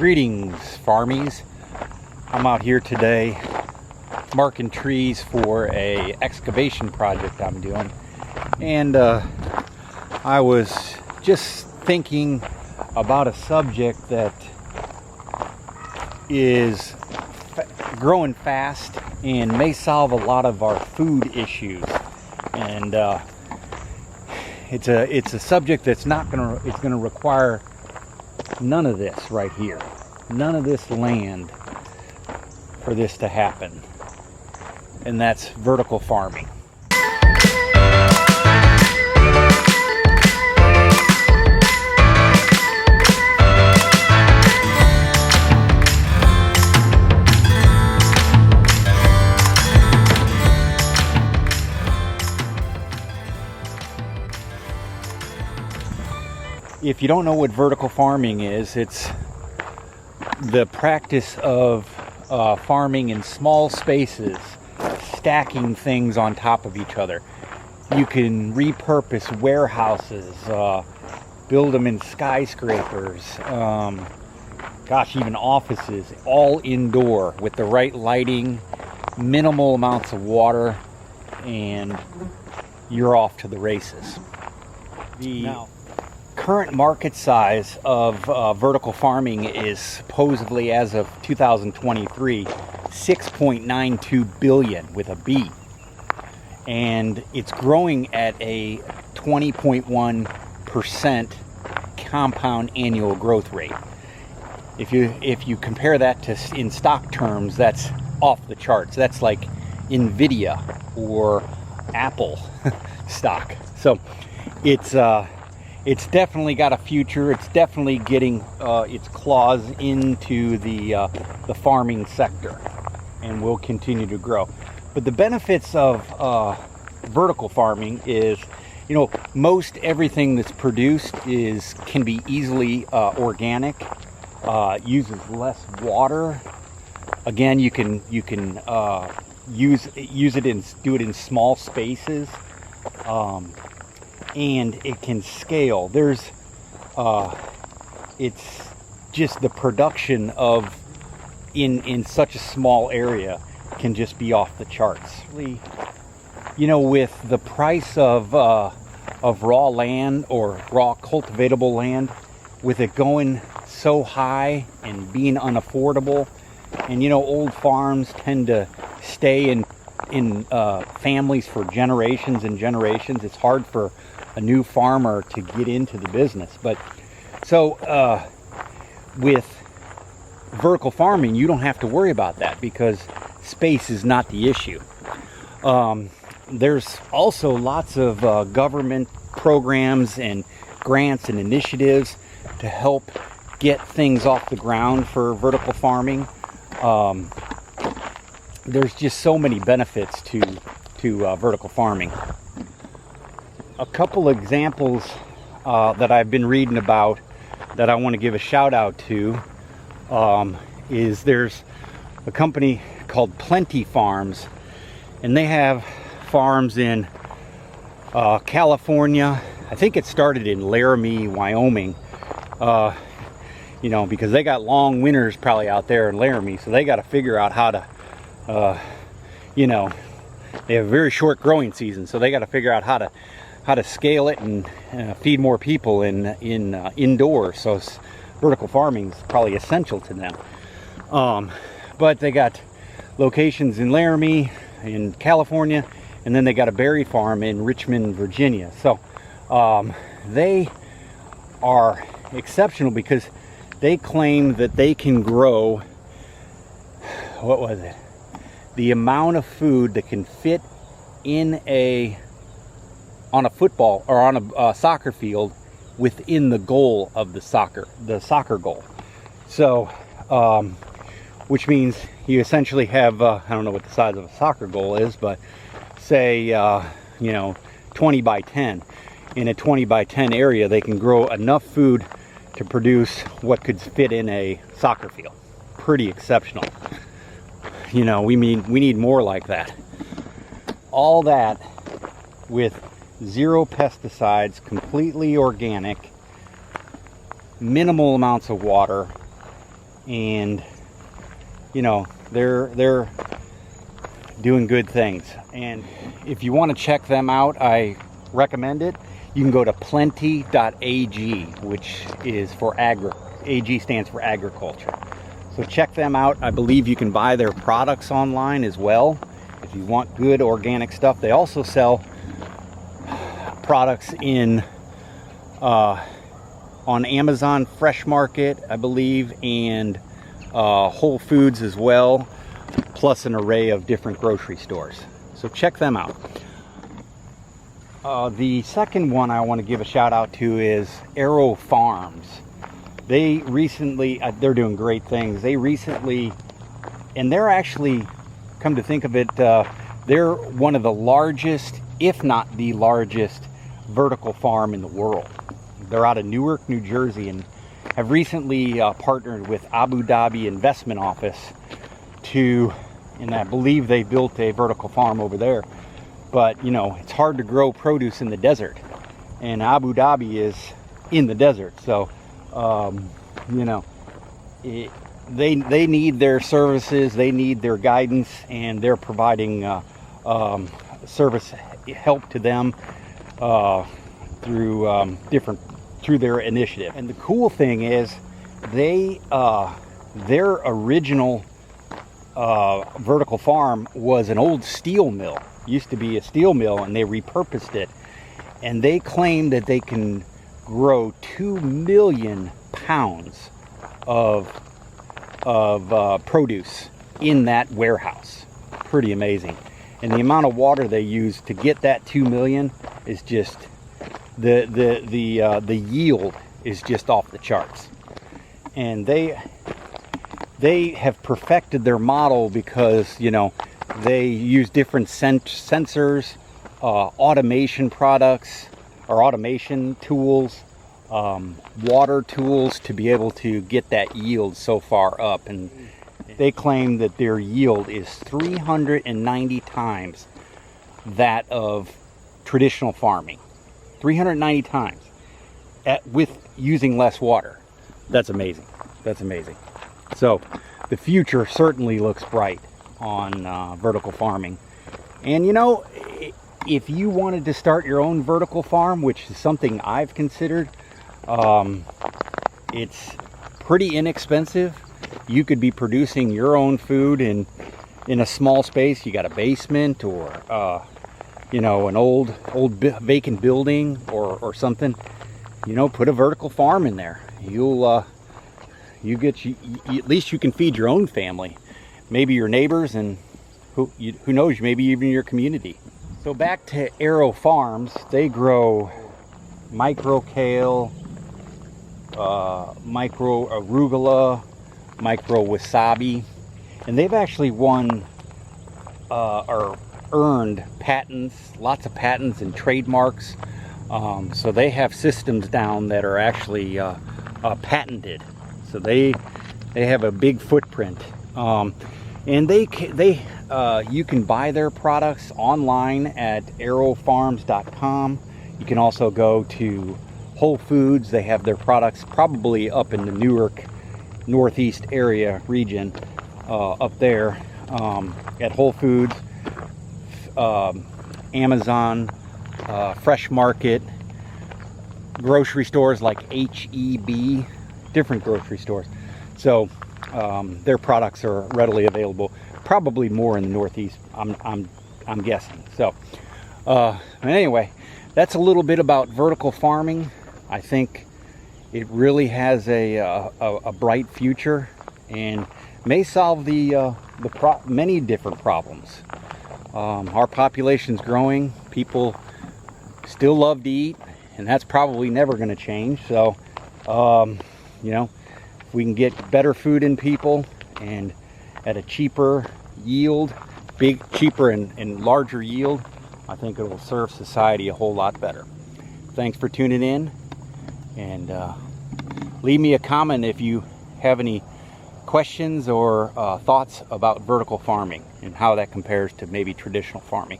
Greetings, farmies. I'm out here today marking trees for a excavation project I'm doing, and I was just thinking about a subject that is growing fast and may solve a lot of our food issues. And it's a subject that's it's gonna require none of this right here, none of this land for this to happen, and that's vertical farming. If you don't know what vertical farming is, it's the practice of farming in small spaces, stacking things on top of each other. You can repurpose warehouses, build them in skyscrapers, even offices, all indoor with the right lighting, minimal amounts of water, and you're off to the races. Now, current market size of vertical farming is supposedly, as of 2023, 6.92 billion with a B, and it's growing at a 20.1% compound annual growth rate. If you compare that to in stock terms, that's off the charts. That's like Nvidia or Apple stock. So it's definitely got a future. It's definitely getting its claws into the farming sector, and will continue to grow. But the benefits of vertical farming is, most everything that's produced can be easily organic, uses less water. Again, you can do it in small spaces. And it can scale. It's just the production of in such a small area can just be off the charts. With the price of raw land or raw cultivatable land, with it going so high and being unaffordable, and old farms tend to stay in families for generations and generations. It's hard for a new farmer to get into the business. But so with vertical farming, you don't have to worry about that because space is not the issue. There's also lots of government programs and grants and initiatives to help get things off the ground for vertical farming. There's just so many benefits to vertical farming. A couple examples that I've been reading about that I want to give a shout out to is there's a company called Plenty Farms, and they have farms in California. I think it started in Laramie, Wyoming, because they got long winters probably out there in Laramie, so they got to figure out how to they have a very short growing season, so they got to figure out how to scale it and feed more people in indoors. So vertical farming is probably essential to them. But they got locations in Laramie, in California, and then they got a berry farm in Richmond, Virginia. So they are exceptional because they claim that they can grow, the amount of food that can fit on a football or on a soccer field within the goal of the soccer goal. So, which means you essentially have, I don't know what the size of a soccer goal is, but say, 20 by 10. In a 20 by 10 area, they can grow enough food to produce what could fit in a soccer field. Pretty exceptional. We need more like that. All that with zero pesticides, completely organic, minimal amounts of water, and you know, they're doing good things. And if you want to check them out, I recommend it. You can go to plenty.ag, which is for AG stands for agriculture. So check them out. I believe you can buy their products online as well if you want good organic stuff. They also sell products in on Amazon Fresh Market, I believe, and Whole Foods as well, plus an array of different grocery stores. So check them out. The second one I want to give a shout out to is Arrow Farms. They recently, they're doing great things. They recently, and they're actually, come to think of it, they're one of the largest, if not the largest, vertical farm in the world. They're out of Newark, New Jersey, and have recently partnered with Abu Dhabi Investment Office and I believe they built a vertical farm over there. But, you know, it's hard to grow produce in the desert, and Abu Dhabi is in the desert. So, you know, they need their services, they need their guidance, and they're providing service help to them through their initiative. And the cool thing is, their original vertical farm was an old steel mill. Used to be a steel mill, and they repurposed it, and they claim that they can grow 2 million pounds of produce in that warehouse. Pretty amazing. And the amount of water they use to get that 2 million is just the yield is just off the charts. And they have perfected their model because, you know, they use different sensors, automation products or automation tools, water tools to be able to get that yield so far up. And they claim that their yield is 390 times that of traditional farming. 390 times with using less water. That's amazing. That's amazing. So the future certainly looks bright on vertical farming. And you know, if you wanted to start your own vertical farm, which is something I've considered, it's pretty inexpensive. You could be producing your own food in a small space. You got a basement or you know, an old vacant building or something. You know, put a vertical farm in there. At least you can feed your own family, maybe your neighbors, and who knows, maybe even your community. So back to Arrow Farms, they grow micro kale, micro arugula, micro wasabi, and they've actually won or earned patents, lots of patents and trademarks. So they have systems down that are actually patented. So they have a big footprint, and you can buy their products online at arrowfarms.com. You can also go to Whole Foods. They have their products probably up in the Newark Northeast area region, up there at Whole Foods, Amazon, Fresh Market, grocery stores like HEB, different grocery stores. So their products are readily available, probably more in the Northeast, I'm guessing. So anyway, that's a little bit about vertical farming. I think it really has a bright future and may solve many different problems. Our population's growing. People still love to eat, and that's probably never going to change. So, you know, if we can get better food in people and at a cheaper yield, cheaper and larger yield, I think it will serve society a whole lot better. Thanks for tuning in, and leave me a comment if you have any questions or thoughts about vertical farming and how that compares to maybe traditional farming.